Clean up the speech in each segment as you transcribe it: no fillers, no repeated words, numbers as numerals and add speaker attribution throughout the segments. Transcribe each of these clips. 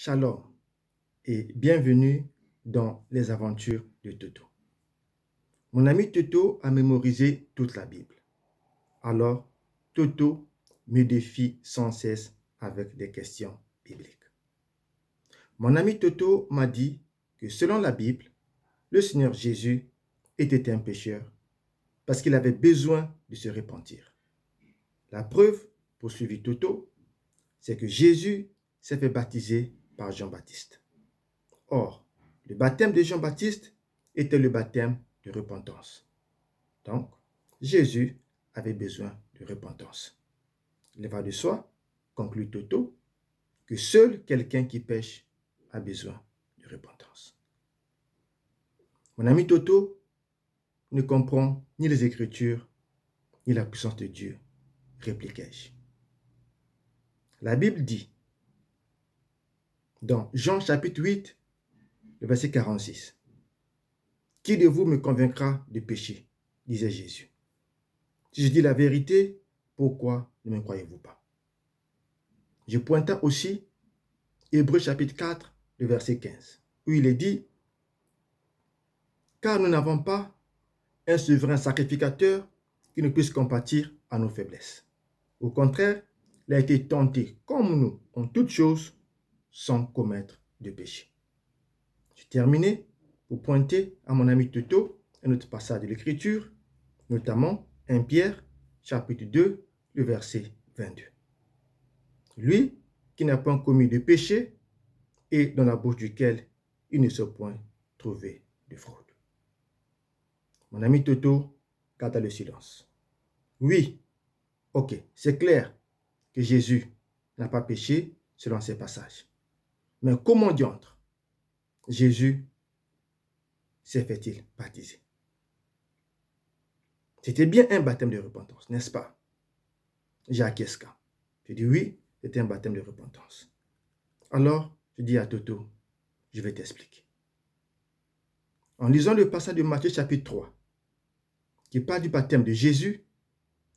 Speaker 1: Shalom et bienvenue dans les aventures de Toto. Mon ami Toto a mémorisé toute la Bible. Alors, Toto me défie sans cesse avec des questions bibliques. Mon ami Toto m'a dit que selon la Bible, le Seigneur Jésus était un pécheur parce qu'il avait besoin de se repentir. La preuve, poursuivit Toto, c'est que Jésus s'est fait baptiser par Jean-Baptiste. Or, le baptême de Jean-Baptiste était le baptême de repentance. Donc, Jésus avait besoin de repentance. Il va de soi, conclut Toto, que seul quelqu'un qui pêche a besoin de repentance. Mon ami Toto ne comprend ni les Écritures, ni la puissance de Dieu, répliquai-je. La Bible dit, dans Jean chapitre 8, le verset 46, « Qui de vous me convaincra de péché ?» disait Jésus. « Si je dis la vérité, pourquoi ne me croyez-vous pas ?» Je pointa aussi Hébreux chapitre 4, le verset 15, où il est dit, « Car nous n'avons pas un souverain sacrificateur qui ne puisse compatir à nos faiblesses. Au contraire, il a été tenté comme nous en toutes choses sans commettre de péché. » J'ai terminé pour pointer à mon ami Toto un autre passage de l'Écriture, notamment 1 Pierre, chapitre 2, le verset 22. Lui qui n'a point commis de péché et dans la bouche duquel il ne se point trouvé de fraude. Mon ami Toto garda le silence. Oui, ok, c'est clair que Jésus n'a pas péché selon ces passages. Mais comment diantre Jésus s'est fait-il baptiser? C'était bien un baptême de repentance, n'est-ce pas? J'acquiesca. Je dis oui, c'était un baptême de repentance. Alors, je dis à Toto, je vais t'expliquer. En lisant le passage de Matthieu chapitre 3, qui parle du baptême de Jésus,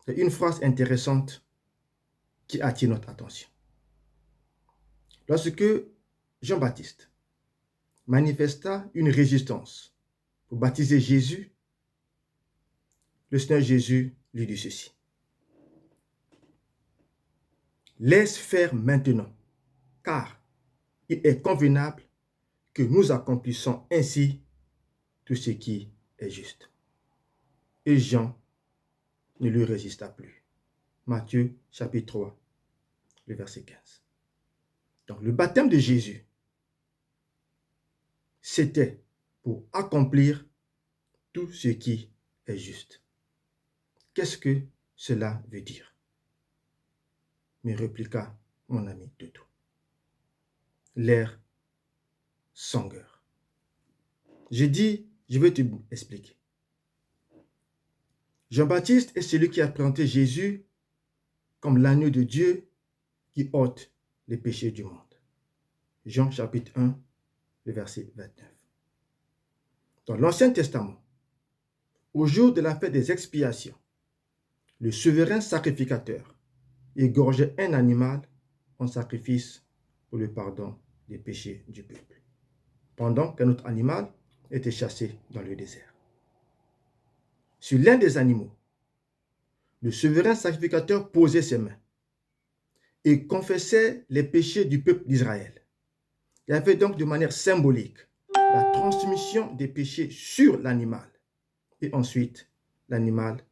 Speaker 1: il y a une phrase intéressante qui attire notre attention. Lorsque Jean-Baptiste manifesta une résistance pour baptiser Jésus, le Seigneur Jésus lui dit ceci. « Laisse faire maintenant, car il est convenable que nous accomplissons ainsi tout ce qui est juste. » Et Jean ne lui résista plus. Matthieu chapitre 3, le verset 15. Donc le baptême de Jésus, c'était pour accomplir tout ce qui est juste. Qu'est-ce que cela veut dire? Me répliqua mon ami Toto. L'air sangueur. J'ai dit, je vais te expliquer. Jean-Baptiste est celui qui a présenté Jésus comme l'agneau de Dieu qui ôte les péchés du monde. Jean chapitre 1, le verset 29. Dans l'Ancien Testament, au jour de la fête des expiations, le souverain sacrificateur égorgeait un animal en sacrifice pour le pardon des péchés du peuple, pendant qu'un autre animal était chassé dans le désert. Sur l'un des animaux, le souverain sacrificateur posait ses mains et confessait les péchés du peuple d'Israël. Il y avait donc de manière symbolique la transmission des péchés sur l'animal. Et ensuite, l'animal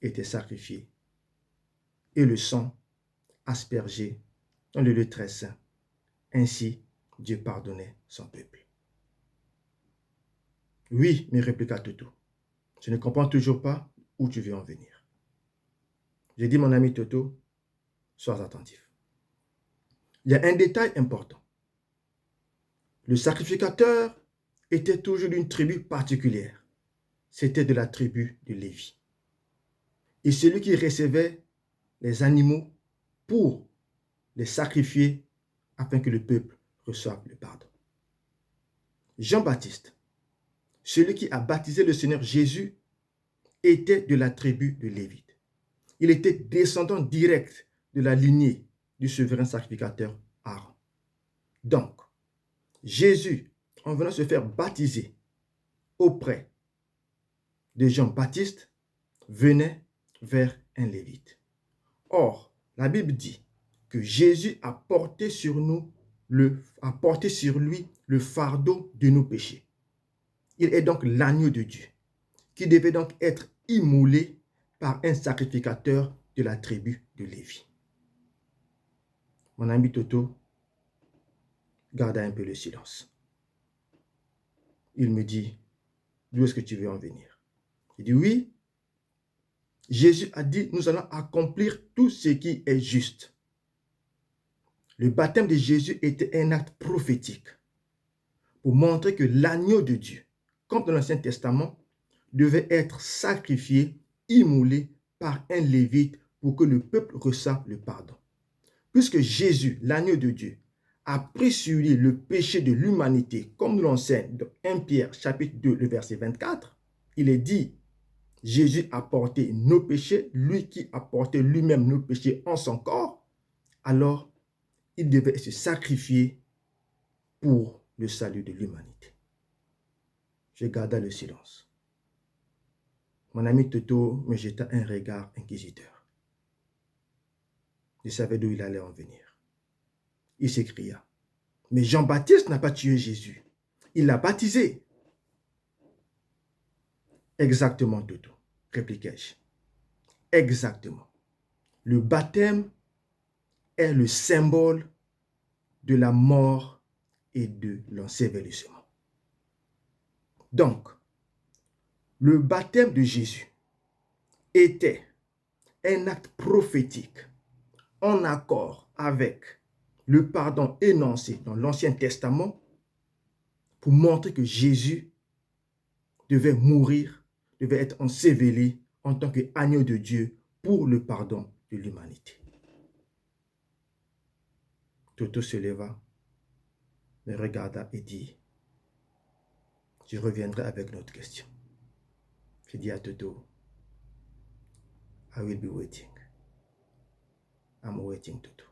Speaker 1: était sacrifié et le sang aspergé dans le lieu très saint. Ainsi, Dieu pardonnait son peuple. Oui, me répliqua Toto. Je ne comprends toujours pas où tu veux en venir. J'ai dit, mon ami Toto, sois attentif. Il y a un détail important. Le sacrificateur était toujours d'une tribu particulière. C'était de la tribu de Lévi. Et celui qui recevait les animaux pour les sacrifier afin que le peuple reçoive le pardon. Jean-Baptiste, celui qui a baptisé le Seigneur Jésus, était de la tribu de Lévi. Il était descendant direct de la lignée du souverain sacrificateur Aaron. Donc, Jésus, en venant se faire baptiser auprès de Jean-Baptiste, venait vers un Lévite. Or, la Bible dit que Jésus a porté sur lui le fardeau de nos péchés. Il est donc l'agneau de Dieu, qui devait donc être immolé par un sacrificateur de la tribu de Lévi. Mon ami Toto garda un peu le silence. Il me dit, d'où est-ce que tu veux en venir? Il dit, oui, Jésus a dit, nous allons accomplir tout ce qui est juste. Le baptême de Jésus était un acte prophétique pour montrer que l'agneau de Dieu, comme dans l'Ancien Testament, devait être sacrifié, immolé par un lévite pour que le peuple reçoive le pardon. Puisque Jésus, l'agneau de Dieu, a pris sur lui le péché de l'humanité, comme nous l'enseigne dans 1 Pierre chapitre 2, le verset 24, il est dit, Jésus a porté nos péchés, lui qui a porté lui-même nos péchés en son corps, alors il devait se sacrifier pour le salut de l'humanité. Je garda le silence. Mon ami Toto me jeta un regard inquisiteur. Je savais d'où il allait en venir. Il s'écria, mais Jean-Baptiste n'a pas tué Jésus. Il l'a baptisé. Exactement, Toto, répliquai-je. Exactement. Le baptême est le symbole de la mort et de l'ensevelissement. Donc, le baptême de Jésus était un acte prophétique en accord avec le pardon énoncé dans l'Ancien Testament pour montrer que Jésus devait mourir, devait être enseveli en tant qu'agneau de Dieu pour le pardon de l'humanité. Toto se leva, me regarda et dit, je reviendrai avec notre question. Je dis à Toto, I will be waiting. I'm waiting, Toto.